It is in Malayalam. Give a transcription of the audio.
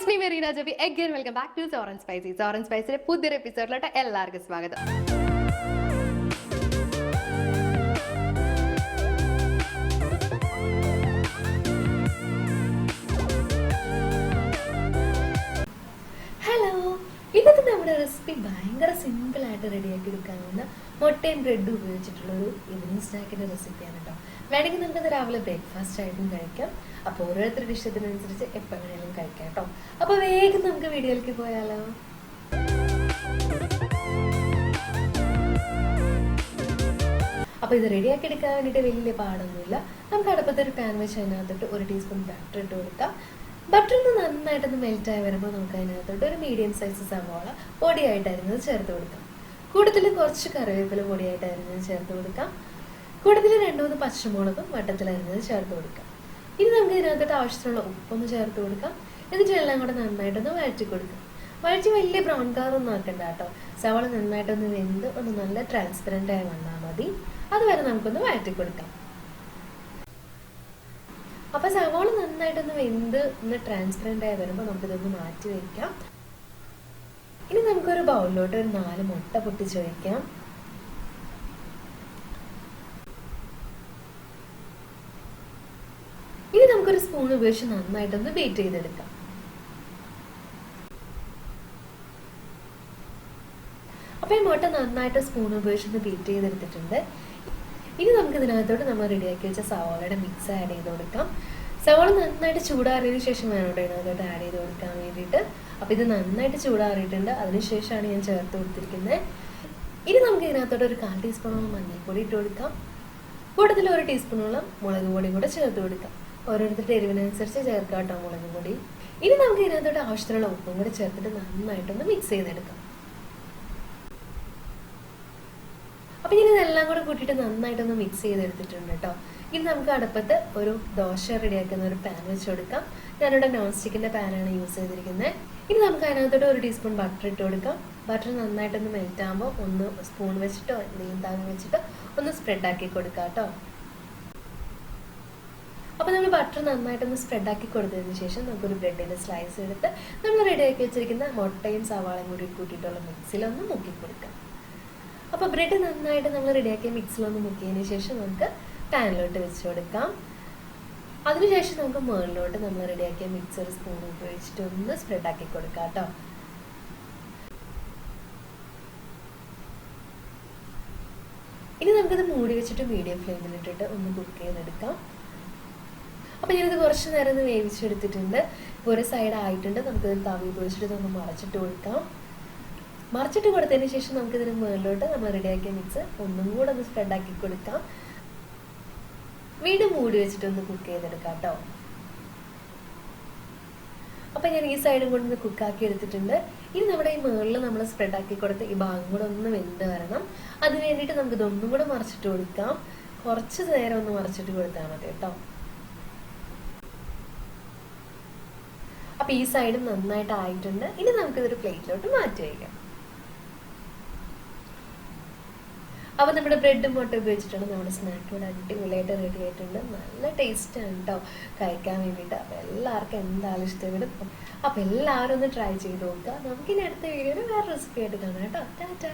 It's me Mereena Joby. Again, welcome back to Sour and Spicy. Sour and Spicy പുതിയൊരു എപ്പിസോഡിലോട്ട് എല്ലാവർക്കും സ്വാഗതം. ഹലോ, ഇന്നത്തെ നമ്മുടെ റെസിപ്പി ഭയങ്കര സിമ്പിൾ ആയിട്ട് റെഡിയാക്കി എടുക്കാവുന്ന മുട്ടയും ബ്രെഡും ഉപയോഗിച്ചിട്ടുള്ള ഒരു ഈവനിങ് സ്നാക്കിന്റെ റെസിപ്പിയാണ് കേട്ടോ. വേണമെങ്കിൽ നമുക്കത് രാവിലെ ബ്രേക്ക്ഫാസ്റ്റ് ആയിട്ടും കഴിക്കാം. അപ്പോൾ ഓരോരുത്തരുടെ ഇഷ്ടത്തിനനുസരിച്ച് എപ്പോൾ വേണമെങ്കിലും കഴിക്കാം കേട്ടോ. അപ്പോൾ വേഗം നമുക്ക് വീഡിയോയിലേക്ക് പോയാലോ. അപ്പോൾ ഇത് റെഡിയാക്കി എടുക്കാൻ വേണ്ടിയിട്ട് വലിയ പാടൊന്നുമില്ല. നമുക്ക് അടുപ്പത്തൊരു പാൻ വെച്ച് അതിനകത്തോട്ട് 1 ടീസ്പൂൺ ബട്ടർ ഇട്ട് കൊടുക്കാം. ബട്ടർ ഒന്ന് നന്നായിട്ടൊന്ന് മെൽറ്റായി വരുമ്പോൾ നമുക്ക് അതിനകത്തോട്ട് ഒരു മീഡിയം സൈസ് സവാള പൊടിയായിട്ടായിരുന്നത് ചേർത്ത് കൊടുക്കാം. കൂടുതൽ കുറച്ച് കറിവേപ്പില പൊടിയായിട്ടായിരുന്നത് ചേർത്ത് കൊടുക്കാം. കൂടുതൽ 2-3 പച്ചമുളകും വട്ടത്തിലായിരുന്നത് ചേർത്ത് കൊടുക്കാം. ഇനി നമുക്ക് ഇതിനകത്തോട്ട് ആവശ്യത്തിനുള്ള ഉപ്പൊന്ന് ചേർത്ത് കൊടുക്കാം. എന്നിട്ട് എല്ലാം കൂടെ നന്നായിട്ടൊന്ന് വഴറ്റി കൊടുക്കാം. വഴറ്റി വലിയ ബ്രൗൺ കളറൊന്നും ആക്കണ്ട കേട്ടോ. സവാള നന്നായിട്ടൊന്ന് വെന്ത് ഒന്ന് നല്ല ട്രാൻസ്പെറൻ്റ് ആയി വന്നാൽ മതി. അതുവരെ നമുക്കൊന്ന് വഴറ്റി കൊടുക്കാം. അപ്പൊ സവാള നന്നായിട്ടൊന്ന് വെന്ത് ഒന്ന് ട്രാൻസ്പെറൻ്റ് ആയി വരുമ്പോൾ നമുക്കിതൊന്ന് മാറ്റി വയ്ക്കാം. ഇനി നമുക്കൊരു ബൗളിലോട്ട് ഒരു 4 മുട്ട പൊട്ടിച്ച് വയ്ക്കാം. ഇനി നമുക്കൊരു സ്പൂൺ ഉപയോഗിച്ച് നന്നായിട്ടൊന്ന് ബീറ്റ് ചെയ്തെടുക്കാം. അപ്പൊ ഈ മുട്ട നന്നായിട്ട് സ്പൂൺ ഉപയോഗിച്ച് ബീറ്റ് ചെയ്തെടുത്തിട്ടുണ്ട്. ഇനി നമുക്ക് ഇതിനകത്തോട്ട് നമ്മൾ റെഡിയാക്കി വെച്ച സവാളയുടെ മിക്സ് ആഡ് ചെയ്ത് കൊടുക്കാം. സവാള നന്നായിട്ട് ചൂടാറിയതിനു ശേഷം വേണം ഇതിനകത്തോട്ട് ആഡ് ചെയ്ത് കൊടുക്കാൻ വേണ്ടിയിട്ട്. അപ്പൊ ഇത് നന്നായിട്ട് ചൂടാറിയിട്ടുണ്ട്. അതിനുശേഷമാണ് ഞാൻ ചേർത്ത് കൊടുത്തിരിക്കുന്നത്. ഇനി നമുക്ക് ഇതിനകത്തോട്ട് ഒരു 1/4 ടീസ്പൂണോളം മഞ്ഞൾപ്പൊടി ഇട്ട് കൊടുക്കാം. കൂടുതൽ 1 ടീസ്പൂണോളം മുളക് പൊടിയും കൂടെ ചേർത്ത് കൊടുക്കാം. ഓരോരുത്തരുടെ എരിവിനനുസരിച്ച് ചേർക്കാം കേട്ടോ മുളക് പൊടി. ഇനി നമുക്ക് ഇതിനകത്തോട്ട് ആവശ്യത്തിനുള്ള ഉപ്പും കൂടെ ചേർത്തിട്ട് നന്നായിട്ടൊന്ന് മിക്സ് ചെയ്തെടുക്കാം. അപ്പൊ ഇനി ഇതെല്ലാം കൂടെ കൂട്ടിയിട്ട് നന്നായിട്ടൊന്ന് മിക്സ് ചെയ്തെടുത്തിട്ടുണ്ട് കേട്ടോ. ഇനി നമുക്ക് അടുപ്പത്ത് ഒരു ദോശ റെഡിയാക്കുന്ന ഒരു പാൻ വെച്ച് കൊടുക്കാം. ഞാനിവിടെ നോൺ സ്റ്റിക്കിന്റെ പാനാണ് യൂസ് ചെയ്തിരിക്കുന്നത്. ഇനി നമുക്ക് അതിനകത്തോട്ട് 1 ടീസ്പൂൺ ബട്ടർ ഇട്ട് കൊടുക്കാം. ബട്ടർ നന്നായിട്ടൊന്ന് മെൽറ്റ് ആകുമ്പോൾ ഒന്ന് സ്പൂൺ വെച്ചിട്ടോ എന്തെങ്കിലും താങ്ങി വെച്ചിട്ടോ ഒന്ന് സ്പ്രെഡ് ആക്കി കൊടുക്കാം കേട്ടോ. അപ്പൊ നമ്മൾ ബട്ടർ നന്നായിട്ടൊന്ന് സ്പ്രെഡ് ആക്കി കൊടുത്തതിന് ശേഷം നമുക്കൊരു ബ്രെഡിന്റെ സ്ലൈസ് എടുത്ത് നമ്മൾ റെഡിയാക്കി വെച്ചിരിക്കുന്ന മുട്ടയും സവാളയും കൂടി കൂട്ടിയിട്ടുള്ള മിക്സിലൊന്ന് മുക്കി കൊടുക്കാം. അപ്പൊ ബ്രെഡ് നന്നായിട്ട് നമ്മൾ റെഡിയാക്കിയ മിക്സിലൊന്ന് മുക്കിയതിന് ശേഷം നമുക്ക് പാനിലോട്ട് വെച്ച് കൊടുക്കാം. അതിനുശേഷം നമുക്ക് മുകളിലോട്ട് നമ്മൾ റെഡിയാക്കിയ മിക്സ് ഒരു സ്പൂൺ ഉപയോഗിച്ചിട്ട് ഒന്ന് സ്പ്രെഡ് ആക്കി കൊടുക്കാം കേട്ടോ. ഇനി നമുക്കിത് മൂടി വെച്ചിട്ട് മീഡിയം ഫ്ലെയിമിലിട്ടിട്ട് ഒന്ന് കുക്ക് ചെയ്തെടുക്കാം. അപ്പൊ ഞാനിത് കുറച്ച് നേരം ഒന്ന് വേവിച്ചെടുത്തിട്ടുണ്ട്. ഒരു സൈഡ് ആയിട്ടുണ്ട്. നമുക്കിത് തവി ഉപയോഗിച്ചിട്ട് ഒന്ന് മറച്ചിട്ട് കൊടുക്കാം. മറിച്ചിട്ട് കൊടുത്തതിന് ശേഷം നമുക്ക് ഇതിന് മുകളിലോട്ട് നമ്മൾ റെഡിയാക്കിയ മിക്സ് ഒന്നും കൂടെ ഒന്ന് സ്പ്രെഡ് ആക്കി കൊടുക്കാം. വീണ്ടും മൂടി വെച്ചിട്ട് ഒന്ന് കുക്ക് ചെയ്തെടുക്കാം കേട്ടോ. അപ്പൊ ഞാൻ ഈ സൈഡും കൂടെ ഒന്ന് കുക്കാക്കി എടുത്തിട്ടുണ്ട്. ഇനി നമ്മുടെ ഈ മുകളിൽ നമ്മൾ സ്പ്രെഡ് ആക്കി കൊടുത്ത് ഈ ഭാഗം കൂടെ ഒന്ന് വെന്ത് വരണം. അതിന് വേണ്ടിയിട്ട് നമുക്ക് ഇതൊന്നും കൂടെ മറിച്ചിട്ട് കൊടുക്കാം. കുറച്ച് നേരം ഒന്ന് മറിച്ചിട്ട് കൊടുത്താൽ മതി കേട്ടോ. അപ്പൊ ഈ സൈഡും നന്നായിട്ട് ആയിട്ടുണ്ട്. ഇനി നമുക്കിതൊരു പ്ലേറ്റിലോട്ട് മാറ്റി വയ്ക്കാം. അപ്പൊ നമ്മുടെ ബ്രെഡും മുട്ട ഉപയോഗിച്ചിട്ടാണ് നമ്മുടെ സ്നാക്ക് ഇവിടെ അടിപൊളിയായിട്ട് റെഡി ആയിട്ടുണ്ട്. നല്ല ടേസ്റ്റ് ആണ് കേട്ടോ കഴിക്കാൻ വേണ്ടിയിട്ട്. അപ്പൊ എല്ലാവർക്കും എന്തായാലും ഇഷ്ടപ്പെടും. അപ്പൊ എല്ലാവരും ഒന്ന് ട്രൈ ചെയ്ത് നോക്കുക. നമുക്കിനി അടുത്ത വീഡിയോയിൽ വേറെ റെസിപ്പി ആയിട്ട് കാണാം കേട്ടോ. ടാറ്റാ.